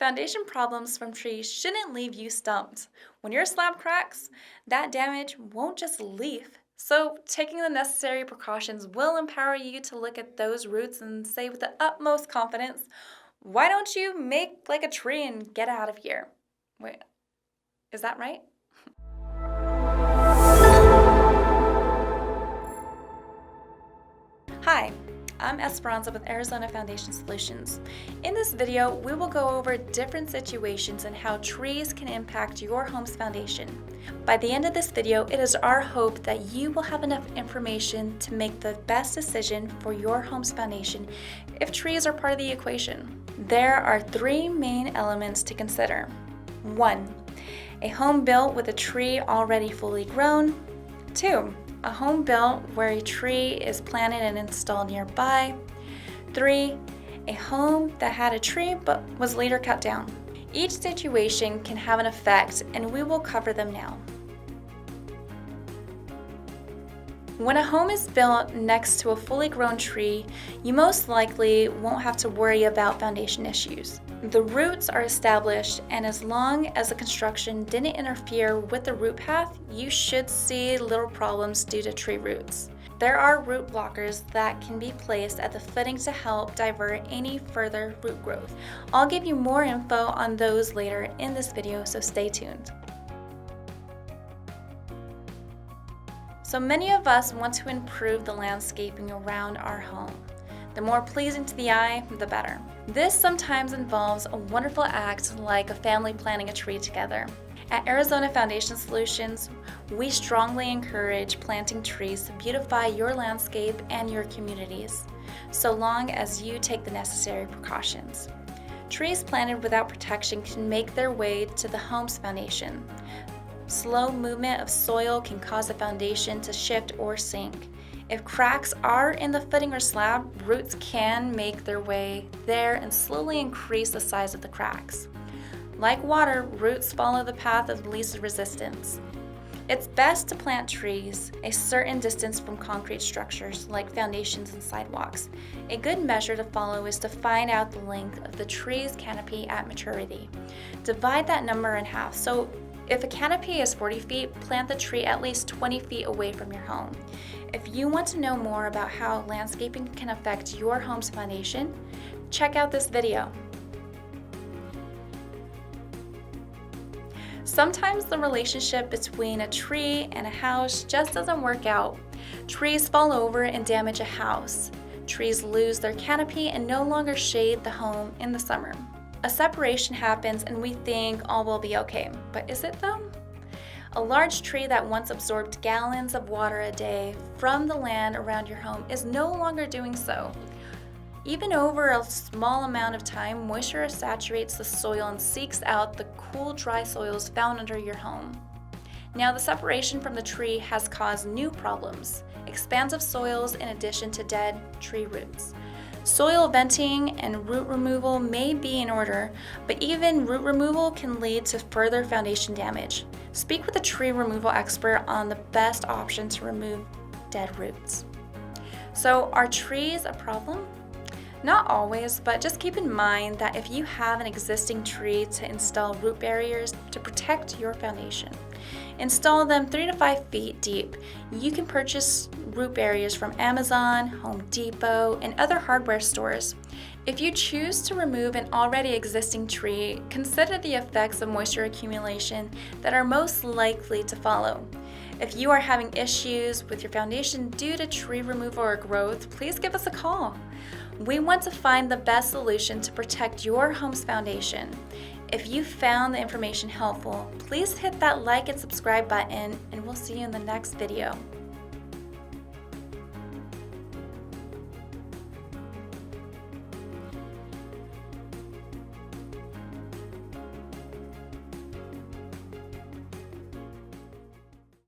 Foundation problems from trees shouldn't leave you stumped. When your slab cracks, that damage won't just leave. So, taking the necessary precautions will empower you to look at those roots and say with the utmost confidence, why don't you make like a tree and get out of here? Wait, is that right? Hi, I'm Esperanza with Arizona Foundation Solutions. In this video, we will go over different situations and how trees can impact your home's foundation. By the end of this video, it is our hope that you will have enough information to make the best decision for your home's foundation if trees are part of the equation. There are three main elements to consider. 1. A home built with a tree already fully grown. 2. A home built where a tree is planted and installed nearby. 3. A home that had a tree but was later cut down. Each situation can have an effect, and we will cover them now. When a home is built next to a fully grown tree, you most likely won't have to worry about foundation issues. The roots are established, and as long as the construction didn't interfere with the root path, you should see little problems due to tree roots. There are root blockers that can be placed at the footing to help divert any further root growth. I'll give you more info on those later in this video, so stay tuned. So many of us want to improve the landscaping around our home. The more pleasing to the eye, the better. This sometimes involves a wonderful act like a family planting a tree together. At Arizona Foundation Solutions, we strongly encourage planting trees to beautify your landscape and your communities, so long as you take the necessary precautions. Trees planted without protection can make their way to the home's foundation. Slow movement of soil can cause a foundation to shift or sink. If cracks are in the footing or slab, roots can make their way there and slowly increase the size of the cracks. Like water, roots follow the path of least resistance. It's best to plant trees a certain distance from concrete structures like foundations and sidewalks. A good measure to follow is to find out the length of the tree's canopy at maturity. Divide that number in half. So if a canopy is 40 feet, plant the tree at least 20 feet away from your home. If you want to know more about how landscaping can affect your home's foundation, check out this video. Sometimes the relationship between a tree and a house just doesn't work out. Trees fall over and damage a house. Trees lose their canopy and no longer shade the home in the summer. A separation happens and we think all will be okay, but is it though? A large tree that once absorbed gallons of water a day from the land around your home is no longer doing so. Even over a small amount of time, moisture saturates the soil and seeks out the cool, dry soils found under your home. Now, the separation from the tree has caused new problems, expansive soils in addition to dead tree roots. Soil venting and root removal may be in order, but even root removal can lead to further foundation damage. Speak with a tree removal expert on the best option to remove dead roots. So, are trees a problem? Not always, but just keep in mind that if you have an existing tree, to install root barriers to protect your foundation. Install them 3 to 5 feet deep. You can purchase root barriers from Amazon, Home Depot, and other hardware stores. If you choose to remove an already existing tree, consider the effects of moisture accumulation that are most likely to follow. If you are having issues with your foundation due to tree removal or growth, please give us a call. We want to find the best solution to protect your home's foundation. If you found the information helpful, please hit that like and subscribe button, and we'll see you in the next video.